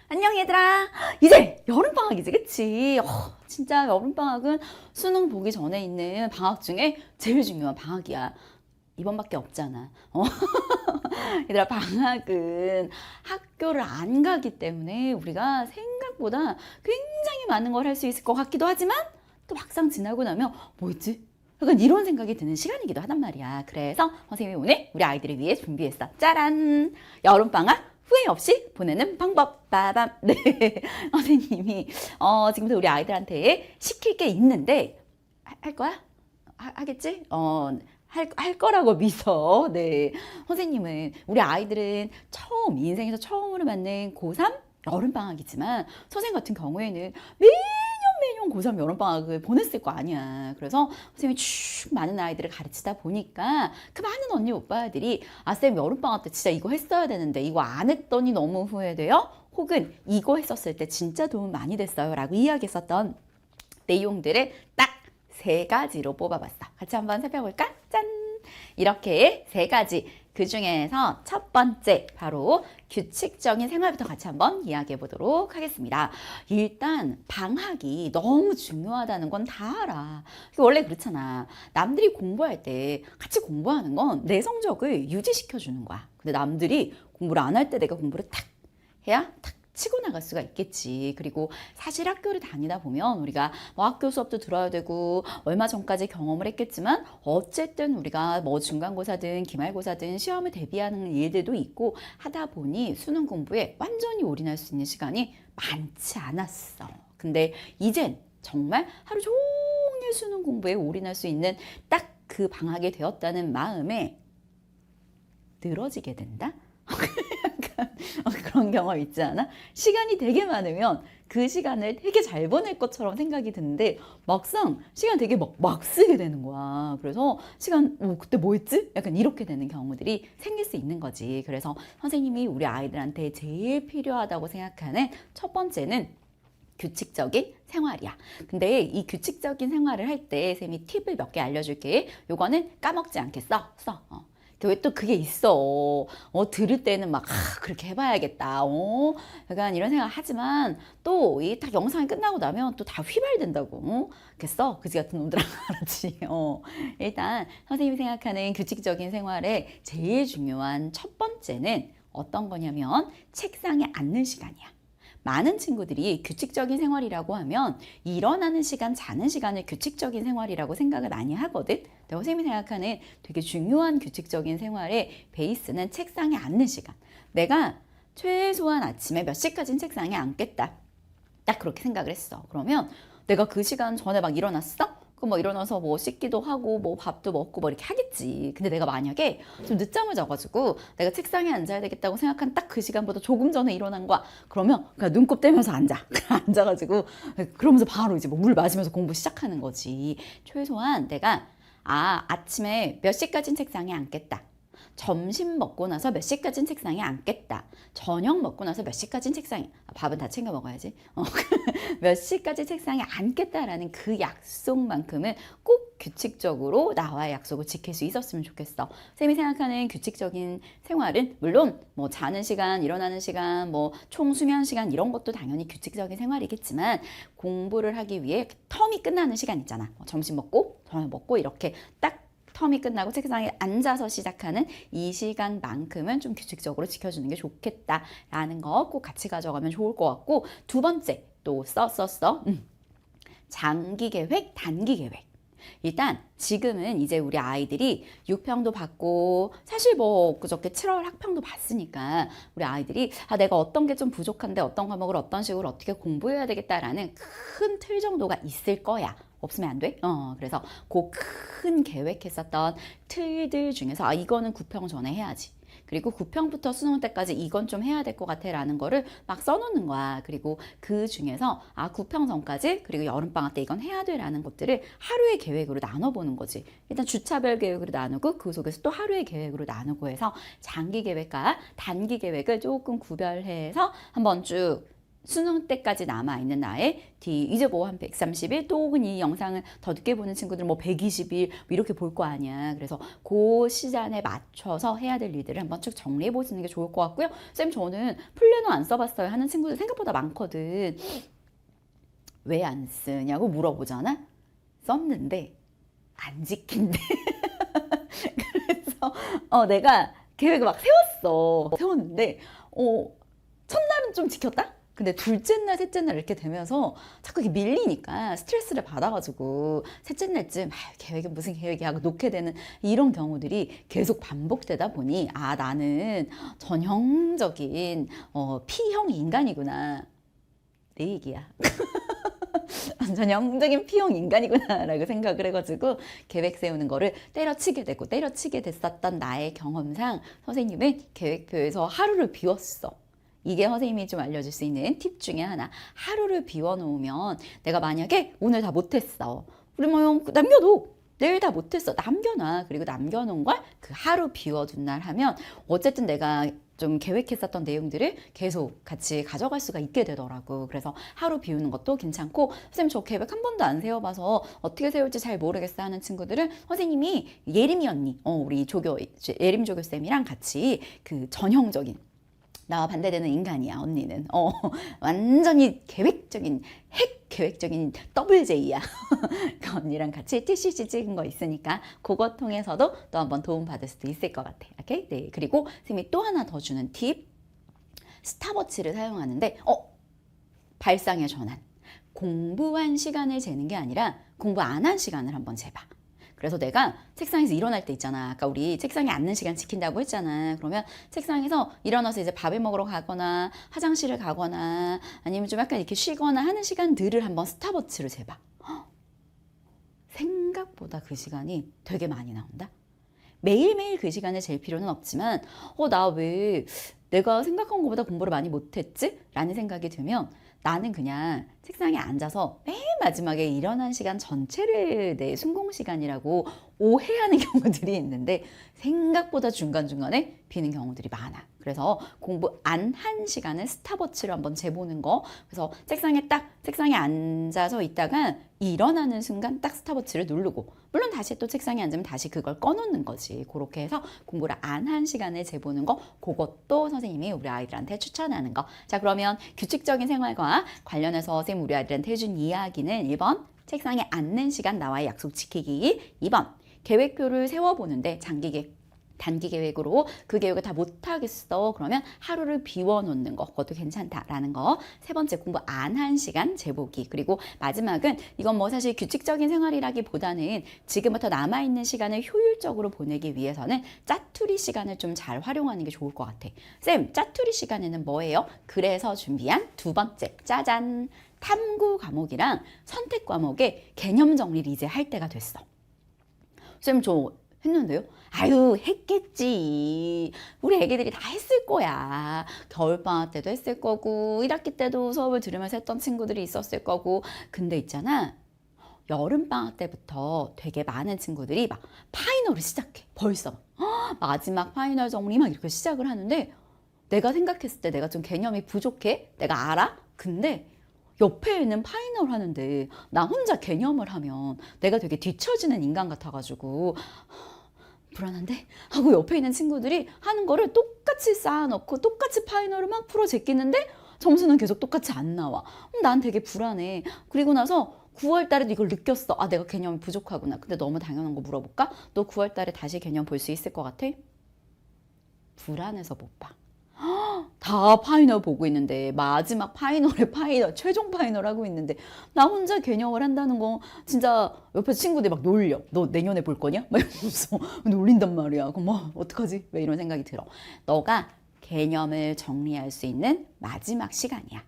안녕 얘들아. 이제 여름방학이지 그치? 진짜 여름방학은 수능 보기 전에 있는 방학 중에 제일 중요한 방학이야. 이번밖에 없잖아. 얘들아, 방학은 학교를 안 가기 때문에 우리가 생각보다 굉장히 많은 걸 할 수 있을 것 같기도 하지만 또 막상 지나고 나면 뭐 있지? 약간 이런 생각이 드는 시간이기도 하단 말이야. 그래서 선생님이 오늘 우리 아이들을 위해 준비했어. 짜란! 여름방학 후회 없이 보내는 방법. 빠밤. 네. 선생님이 지금부터 우리 아이들한테 시킬 게 있는데 할 거야? 하겠지? 할 거라고 믿어. 네. 선생님은 우리 아이들은 인생에서 처음으로 맞는 고3 여름방학이지만 선생님 같은 경우에는 매년 고3 여름방학을 보냈을 거 아니야. 그래서 선생님이 쭉 많은 아이들을 가르치다 보니까 그 많은 언니 오빠들이 쌤 여름방학 때 진짜 이거 했어야 되는데 이거 안 했더니 너무 후회돼요? 혹은 이거 했었을 때 진짜 도움 많이 됐어요 라고 이야기했었던 내용들을 딱 세 가지로 뽑아봤어. 같이 한번 살펴볼까? 짠! 이렇게 세 가지. 그 중에서 첫 번째, 바로 규칙적인 생활부터 같이 한번 이야기해 보도록 하겠습니다. 일단, 방학이 너무 중요하다는 건 다 알아. 원래 그렇잖아. 남들이 공부할 때 같이 공부하는 건 내 성적을 유지시켜 주는 거야. 근데 남들이 공부를 안 할 때 내가 공부를 탁 해야 탁 치고 나갈 수가 있겠지. 그리고 사실 학교를 다니다 보면 우리가 뭐 학교 수업도 들어야 되고 얼마 전까지 경험을 했겠지만 어쨌든 우리가 뭐 중간고사든 기말고사든 시험을 대비하는 일들도 있고 하다 보니 수능 공부에 완전히 올인할 수 있는 시간이 많지 않았어. 근데 이젠 정말 하루 종일 수능 공부에 올인할 수 있는 딱 그 방학이 되었다는 마음에 늘어지게 된다? 그런 경험 있지 않아? 시간이 되게 많으면 그 시간을 되게 잘 보낼 것처럼 생각이 드는데 막상 시간 되게 막 쓰게 되는 거야. 그래서 시간 그때 뭐 했지? 약간 이렇게 되는 경우들이 생길 수 있는 거지. 그래서 선생님이 우리 아이들한테 제일 필요하다고 생각하는 첫 번째는 규칙적인 생활이야. 근데 이 규칙적인 생활을 할 때 쌤이 팁을 몇 개 알려줄게. 요거는 까먹지 않게 써. 왜 또 그게 있어. 들을 때는 막, 그렇게 해봐야겠다. 약간 이런 생각 하지만 또 이 딱 영상이 끝나고 나면 또 다 휘발된다고. 그랬어? 그지 같은 놈들아. 알았지? 일단 선생님이 생각하는 규칙적인 생활의 제일 중요한 첫 번째는 어떤 거냐면 책상에 앉는 시간이야. 많은 친구들이 규칙적인 생활이라고 하면 일어나는 시간, 자는 시간을 규칙적인 생활이라고 생각을 많이 하거든. 근데 선생님이 생각하는 되게 중요한 규칙적인 생활의 베이스는 책상에 앉는 시간. 내가 최소한 아침에 몇 시까지는 책상에 앉겠다. 딱 그렇게 생각을 했어. 그러면 내가 그 시간 전에 막 일어났어? 그럼 뭐 일어나서 뭐 씻기도 하고 뭐 밥도 먹고 뭐 이렇게 하겠지. 근데 내가 만약에 좀 늦잠을 자가지고 내가 책상에 앉아야 되겠다고 생각한 딱 그 시간보다 조금 전에 일어난 거야. 그러면 그냥 눈곱 떼면서 앉아. 앉아가지고 그러면서 바로 이제 뭐 물 마시면서 공부 시작하는 거지. 최소한 내가 아침에 몇 시까지는 책상에 앉겠다. 점심 먹고 나서 몇 시까지는 책상에 앉겠다. 저녁 먹고 나서 몇 시까지는 책상에, 밥은 다 챙겨 먹어야지. 몇 시까지 책상에 앉겠다라는 그 약속만큼은 꼭 규칙적으로 나와의 약속을 지킬 수 있었으면 좋겠어. 쌤이 생각하는 규칙적인 생활은 물론 뭐 자는 시간, 일어나는 시간, 뭐 총 수면 시간 이런 것도 당연히 규칙적인 생활이겠지만 공부를 하기 위해 텀이 끝나는 시간 있잖아. 점심 먹고 저녁 먹고 이렇게 딱 텀이 끝나고 책상에 앉아서 시작하는 이 시간만큼은 좀 규칙적으로 지켜주는 게 좋겠다라는 거 꼭 같이 가져가면 좋을 것 같고, 두 번째 또 장기 계획, 단기 계획. 일단 지금은 이제 우리 아이들이 6평도 받고 사실 뭐 그저께 7월 학평도 봤으니까 우리 아이들이 내가 어떤 게 좀 부족한데 어떤 과목을 어떤 식으로 어떻게 공부해야 되겠다라는 큰 틀 정도가 있을 거야. 없으면 안 돼? 그래서 그 큰 계획했었던 틀들 중에서 이거는 9평 전에 해야지. 그리고 9평부터 수능 때까지 이건 좀 해야 될 것 같아 라는 거를 막 써놓는 거야. 그리고 그 중에서 9평 전까지 그리고 여름방학 때 이건 해야 돼 라는 것들을 하루의 계획으로 나눠보는 거지. 일단 주차별 계획으로 나누고 그 속에서 또 하루의 계획으로 나누고 해서 장기 계획과 단기 계획을 조금 구별해서 한번 쭉 수능 때까지 남아있는 나의 이제 뭐 한 130일 또 혹은 이 영상을 더 늦게 보는 친구들은 뭐 120일 이렇게 볼 거 아니야. 그래서 그 시간에 맞춰서 해야 될 일들을 한번 쭉 정리해 보시는 게 좋을 것 같고요. 쌤 저는 플래너 안 써봤어요 하는 친구들 생각보다 많거든. 왜 안 쓰냐고 물어보잖아. 썼는데 안 지킨대. 그래서 내가 계획을 막 세웠는데 첫날은 좀 지켰다? 근데 둘째 날, 셋째 날 이렇게 되면서 자꾸 이게 밀리니까 스트레스를 받아가지고 셋째 날쯤 계획은 무슨 계획이야 하고 놓게 되는 이런 경우들이 계속 반복되다 보니 나는 전형적인 P형 인간이구나. 내 얘기야. 전형적인 P형 인간이구나 라고 생각을 해가지고 계획 세우는 거를 때려치게 됐었던 나의 경험상 선생님은 계획표에서 하루를 비웠어. 이게 선생님이 좀 알려줄 수 있는 팁 중에 하나. 하루를 비워놓으면 내가 만약에 오늘 다 못했어. 우리 뭐 남겨둬. 내일 다 못했어. 남겨놔. 그리고 남겨놓은 걸 그 하루 비워둔 날 하면 어쨌든 내가 좀 계획했었던 내용들을 계속 같이 가져갈 수가 있게 되더라고. 그래서 하루 비우는 것도 괜찮고, 선생님 저 계획 한 번도 안 세워봐서 어떻게 세울지 잘 모르겠어 하는 친구들은 선생님이 예림이 언니, 우리 예림 조교쌤이랑 같이 그 전형적인 나와 반대되는 인간이야 언니는. 완전히 계획적인 계획적인 더블 J야. 그 언니랑 같이 TCC 찍은 거 있으니까 그거 통해서도 또 한번 도움 받을 수도 있을 것 같아. 오케이? 네. 그리고 선생님이 또 하나 더 주는 팁. 스탑워치를 사용하는데 발상의 전환. 공부한 시간을 재는 게 아니라 공부 안 한 시간을 한번 재봐. 그래서 내가 책상에서 일어날 때 있잖아. 아까 우리 책상에 앉는 시간 지킨다고 했잖아. 그러면 책상에서 일어나서 이제 밥을 먹으러 가거나 화장실을 가거나 아니면 좀 약간 이렇게 쉬거나 하는 시간들을 한번 스탑워치로 재봐. 생각보다 그 시간이 되게 많이 나온다. 매일매일 그 시간을 잴 필요는 없지만 나 왜 내가 생각한 것보다 공부를 많이 못했지? 라는 생각이 들면 나는 그냥 책상에 앉아서 맨 마지막에 일어난 시간 전체를 내 순공 시간이라고 오해하는 경우들이 있는데 생각보다 중간중간에 비는 경우들이 많아. 그래서 공부 안 한 시간을 스탑워치로 한번 재보는 거. 그래서 책상에 앉아서 있다가 일어나는 순간 딱 스탑워치를 누르고, 물론 다시 또 책상에 앉으면 다시 그걸 꺼놓는 거지. 그렇게 해서 공부를 안 한 시간을 재보는 거, 그것도 선생님이 우리 아이들한테 추천하는 거. 자, 그러면 규칙적인 생활과 관련해서 선생님 우리 아이들한테 해준 이야기는 1번 책상에 앉는 시간 나와의 약속 지키기, 2번 계획표를 세워보는데 단기 계획으로 그 계획을 다 못하겠어. 그러면 하루를 비워놓는 거, 그것도 괜찮다라는 거. 세 번째, 공부 안 한 시간 재보기. 그리고 마지막은 이건 뭐 사실 규칙적인 생활이라기보다는 지금부터 남아있는 시간을 효율적으로 보내기 위해서는 짜투리 시간을 좀 잘 활용하는 게 좋을 것 같아. 쌤, 짜투리 시간에는 뭐예요? 그래서 준비한 두 번째, 짜잔! 탐구 과목이랑 선택 과목의 개념 정리를 이제 할 때가 됐어. 쌤, 저 했는데요? 아유, 했겠지. 우리 애기들이 다 했을 거야. 겨울방학 때도 했을 거고 1학기 때도 수업을 들으면서 했던 친구들이 있었을 거고. 근데 있잖아, 여름방학 때부터 되게 많은 친구들이 막 파이널을 시작해. 벌써 마지막 파이널 정리 막 이렇게 시작을 하는데, 내가 생각했을 때 내가 좀 개념이 부족해? 내가 알아? 근데 옆에 있는 파이널 하는데 나 혼자 개념을 하면 내가 되게 뒤처지는 인간 같아가지고 불안한데? 하고 옆에 있는 친구들이 하는 거를 똑같이 쌓아놓고 똑같이 파이널을 막 풀어 제끼는데 점수는 계속 똑같이 안 나와. 난 되게 불안해. 그리고 나서 9월 달에도 이걸 느꼈어. 내가 개념이 부족하구나. 근데 너무 당연한 거 물어볼까? 너 9월 달에 다시 개념 볼 수 있을 것 같아? 불안해서 못 봐. 다 파이널 보고 있는데, 마지막 파이널에 최종 파이널 하고 있는데 나 혼자 개념을 한다는 거 진짜 옆에 친구들이 막 놀려. 너 내년에 볼 거냐? 막 이러면서 놀린단 말이야. 그럼 뭐 어떡하지? 왜 이런 생각이 들어. 너가 개념을 정리할 수 있는 마지막 시간이야.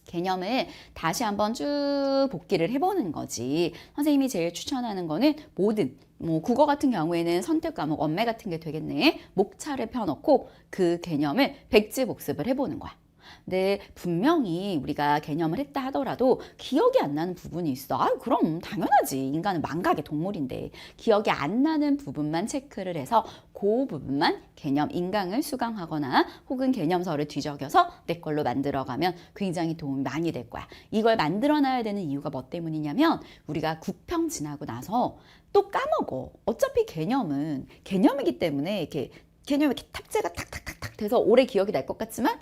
개념을 다시 한번 쭉 복기를 해보는 거지. 선생님이 제일 추천하는 거는 모든 국어 같은 경우에는 선택 과목, 원매 같은 게 되겠네. 목차를 펴놓고 그 개념을 백지 복습을 해보는 거야. 근데 분명히 우리가 개념을 했다 하더라도 기억이 안 나는 부분이 있어. 아, 그럼 당연하지. 인간은 망각의 동물인데. 기억이 안 나는 부분만 체크를 해서 그 부분만 개념 인강을 수강하거나 혹은 개념서를 뒤적여서 내 걸로 만들어가면 굉장히 도움이 많이 될 거야. 이걸 만들어놔야 되는 이유가 뭐 때문이냐면 우리가 국평 지나고 나서 또 까먹어. 어차피 개념은 개념이기 때문에 이렇게 개념이 이렇게 탑재가 탁탁탁탁 돼서 오래 기억이 날 것 같지만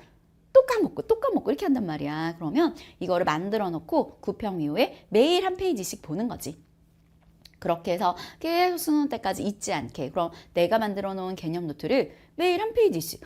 또 까먹고 이렇게 한단 말이야. 그러면 이거를 만들어 놓고 구평 이후에 매일 한 페이지씩 보는 거지. 그렇게 해서 계속 수능 때까지 잊지 않게. 그럼 내가 만들어 놓은 개념 노트를 매일 한 페이지씩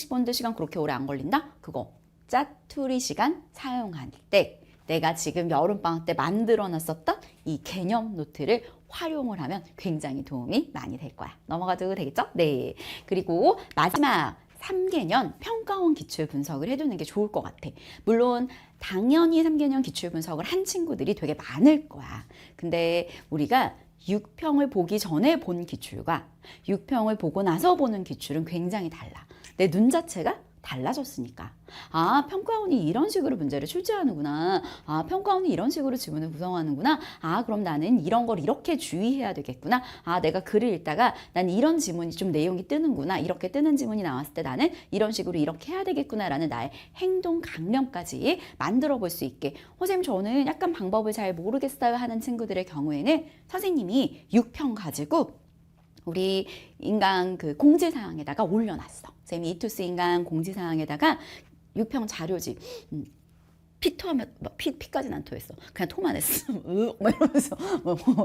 보는데 시간 그렇게 오래 안 걸린다? 그거 짜투리 시간 사용할 때 내가 지금 여름방학 때 만들어 놨었던 이 개념 노트를 활용을 하면 굉장히 도움이 많이 될 거야. 넘어가도 되겠죠? 네. 그리고 마지막 3개년 평가원 기출 분석을 해두는 게 좋을 것 같아. 물론 당연히 3개년 기출 분석을 한 친구들이 되게 많을 거야. 근데 우리가 6평을 보기 전에 본 기출과 6평을 보고 나서 보는 기출은 굉장히 달라. 내 눈 자체가 달라졌으니까. 아, 평가원이 이런 식으로 문제를 출제하는구나. 아, 평가원이 이런 식으로 지문을 구성하는구나. 아, 그럼 나는 이런 걸 이렇게 주의해야 되겠구나. 아, 내가 글을 읽다가 난 이런 지문이 좀 내용이 뜨는구나. 이렇게 뜨는 지문이 나왔을 때 나는 이런 식으로 이렇게 해야 되겠구나라는 나의 행동 강령까지 만들어 볼 수 있게. 선생님, 저는 약간 방법을 잘 모르겠어요 하는 친구들의 경우에는 선생님이 6평 가지고 우리 인강 그 공지사항에다가 올려놨어. 쌤이 이투스 인강 공지사항에다가 6평 자료집. 피토하면 피까지는 안 토했어. 그냥 토만 했어. 막 이러면서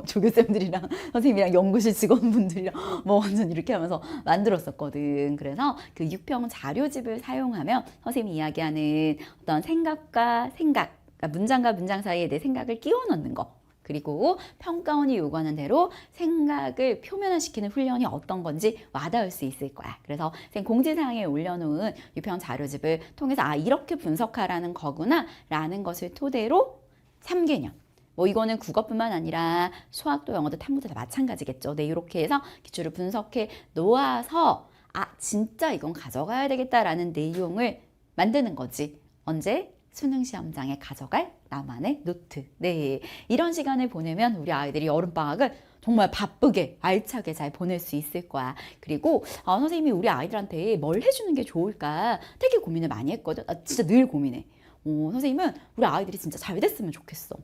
조교쌤들이랑 선생님이랑 연구실 직원분들이랑 완전 이렇게 하면서 만들었었거든. 그래서 그 6평 자료집을 사용하면 선생님이 이야기하는 어떤 생각과 생각, 그러니까 문장과 문장 사이에 내 생각을 끼워 넣는 거. 그리고 평가원이 요구하는 대로 생각을 표면화시키는 훈련이 어떤 건지 와닿을 수 있을 거야. 그래서 공지사항에 올려놓은 유평 자료집을 통해서 아, 이렇게 분석하라는 거구나 라는 것을 토대로 3개년. 뭐 이거는 국어뿐만 아니라 수학도 영어도 탐구도 다 마찬가지겠죠. 네, 이렇게 해서 기출을 분석해 놓아서 아, 진짜 이건 가져가야 되겠다라는 내용을 만드는 거지. 언제? 수능 시험장에 가져갈 나만의 노트. 네, 이런 시간을 보내면 우리 아이들이 여름방학을 정말 바쁘게 알차게 잘 보낼 수 있을 거야. 그리고 선생님이 우리 아이들한테 뭘 해주는 게 좋을까 되게 고민을 많이 했거든. 진짜 늘 고민해. 선생님은 우리 아이들이 진짜 잘 됐으면 좋겠어.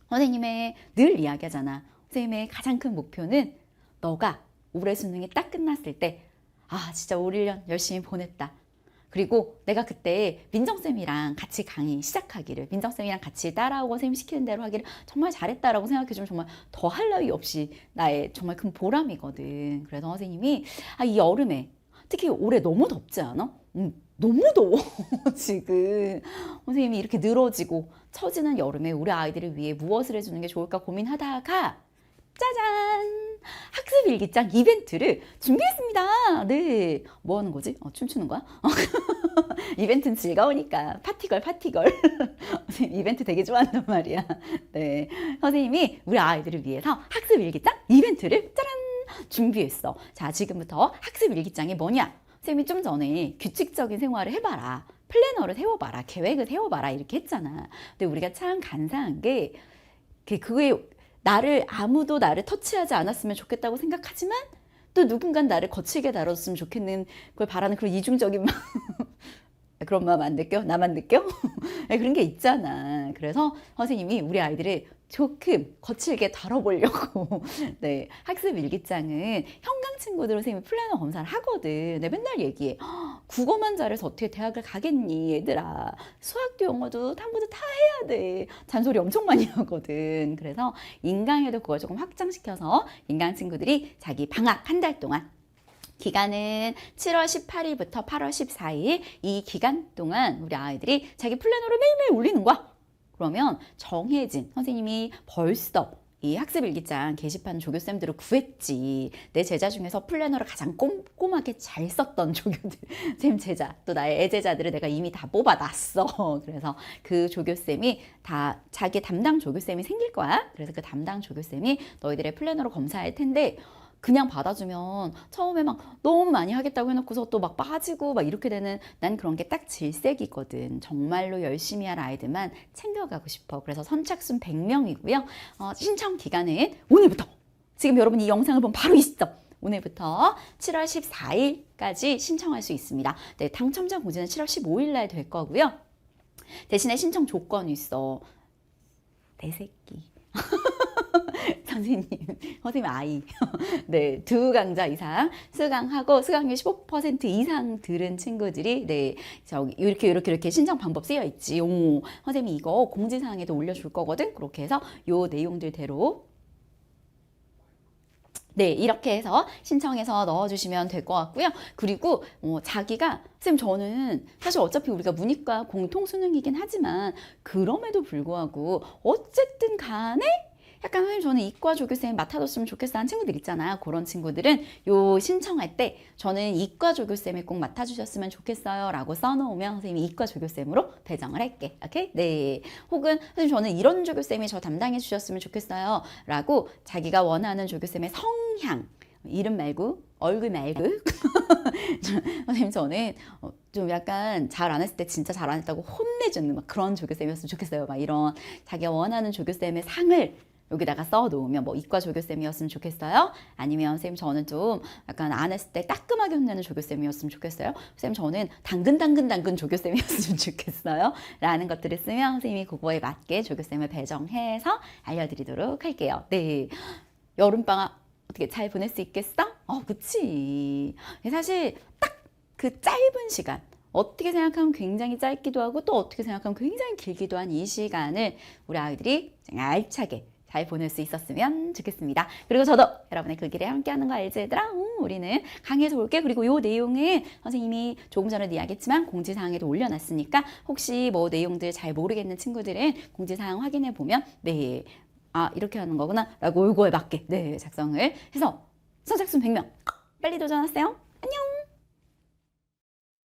선생님의 늘 이야기하잖아. 선생님의 가장 큰 목표는 너가 올해 수능이 딱 끝났을 때 아, 진짜 올 1년 열심히 보냈다. 그리고 내가 그때 민정쌤이랑 같이 강의 시작하기를, 민정쌤이랑 같이 따라오고 선생님 시키는 대로 하기를 정말 잘했다라고 생각해주면 정말 더 할 나위 없이 나의 정말 큰 보람이거든. 그래서 선생님이 이 여름에 특히 올해 너무 덥지 않아? 너무 더워 지금. 선생님이 이렇게 늘어지고 처지는 여름에 우리 아이들을 위해 무엇을 해주는 게 좋을까 고민하다가 짜잔! 학습 일기장 이벤트를 준비했습니다. 네. 뭐 하는 거지? 춤추는 거야? 이벤트는 즐거우니까. 파티걸. 이벤트 되게 좋아한단 말이야. 네. 선생님이 우리 아이들을 위해서 학습 일기장 이벤트를 짜란! 준비했어. 자, 지금부터 학습 일기장이 뭐냐? 선생님이 좀 전에 규칙적인 생활을 해봐라. 플래너를 세워봐라. 계획을 세워봐라. 이렇게 했잖아. 근데 우리가 참 간사한 게 그게 아무도 나를 터치하지 않았으면 좋겠다고 생각하지만 또 누군간 나를 거칠게 다뤘으면 좋겠는 걸 바라는 그런 이중적인 마음. 그런 마음 안 느껴? 나만 느껴? 그런 게 있잖아. 그래서 선생님이 우리 아이들을 조금 거칠게 다뤄보려고 네, 학습 일기장은 현강 친구들은 선생님이 플래너 검사를 하거든. 내가 맨날 얘기해. 국어만 잘해서 어떻게 대학을 가겠니 얘들아. 수학도 영어도 탐구도 다 해야 돼. 잔소리 엄청 많이 하거든. 그래서 인강에도 그걸 조금 확장시켜서 인강 친구들이 자기 방학 한 달 동안 기간은 7월 18일부터 8월 14일 이 기간 동안 우리 아이들이 자기 플래너를 매일매일 올리는 거야. 그러면 정혜진 선생님이 벌써 이 학습일기장 게시판 조교쌤들을 구했지. 내 제자 중에서 플래너를 가장 꼼꼼하게 잘 썼던 조교들, 쌤 제자, 또 나의 애제자들을 내가 이미 다 뽑아놨어. 그래서 그 조교쌤이 다 자기 담당 조교쌤이 생길 거야. 그래서 그 담당 조교쌤이 너희들의 플래너로 검사할 텐데 그냥 받아주면 처음에 막 너무 많이 하겠다고 해놓고서 또 막 빠지고 막 이렇게 되는, 난 그런 게 딱 질색이거든. 정말로 열심히 할 아이들만 챙겨가고 싶어. 그래서 선착순 100명이고요. 신청 기간은 오늘부터, 지금 여러분이 이 영상을 보면 바로 이 시점, 오늘부터 7월 14일까지 신청할 수 있습니다. 네, 당첨자 공지는 7월 15일 날 될 거고요. 대신에 신청 조건이 있어. 내 새끼. 선생님, 아이. 네, 두 강좌 이상 수강하고 수강률 15% 이상 들은 친구들이, 네, 저기 이렇게 신청 방법 쓰여 있지. 오, 선생님이 이거 공지사항에도 올려줄 거거든. 그렇게 해서 요 내용들대로, 네, 이렇게 해서 신청해서 넣어주시면 될 것 같고요. 그리고 자기가, 선생님 저는 사실 어차피 우리가 문이과 공통 수능이긴 하지만 그럼에도 불구하고 어쨌든 간에 약간 선생님 저는 이과 조교쌤 맡아줬으면 좋겠어 하는 친구들 있잖아요. 그런 친구들은 요 신청할 때 저는 이과 조교쌤을 꼭 맡아주셨으면 좋겠어요 라고 써놓으면 선생님이 이과 조교쌤으로 배정을 할게. 오케이? 네. 혹은 선생님 저는 이런 조교쌤이 저 담당해 주셨으면 좋겠어요 라고 자기가 원하는 조교쌤의 성향, 이름 말고 얼굴 말고 선생님 저는 좀 약간 잘 안 했을 때 진짜 잘 안 했다고 혼내주는 막 그런 조교쌤이었으면 좋겠어요. 막 이런 자기가 원하는 조교쌤의 상을 여기다가 써놓으면, 뭐 이과 조교쌤이었으면 좋겠어요. 아니면 선생님 저는 좀 약간 안 했을 때 따끔하게 혼내는 조교쌤이었으면 좋겠어요. 선생님 저는 당근 조교쌤이었으면 좋겠어요. 라는 것들을 쓰면 선생님이 그거에 맞게 조교쌤을 배정해서 알려드리도록 할게요. 네, 여름방학 어떻게 잘 보낼 수 있겠어? 그치. 사실 딱 그 짧은 시간, 어떻게 생각하면 굉장히 짧기도 하고 또 어떻게 생각하면 굉장히 길기도 한 이 시간을 우리 아이들이 알차게 잘 보낼 수 있었으면 좋겠습니다. 그리고 저도 여러분의 그 길에 함께하는 거 알지 얘들아? 우리는 강의에서 볼게. 그리고 이 내용은 선생님이 조금 전에도 이야기했지만 공지사항에도 올려놨으니까 혹시 뭐 내용들 잘 모르겠는 친구들은 공지사항 확인해 보면, 네, 이렇게 하는 거구나 라고 이거에 맞게, 네, 작성을 해서 선착순 100명 빨리 도전하세요.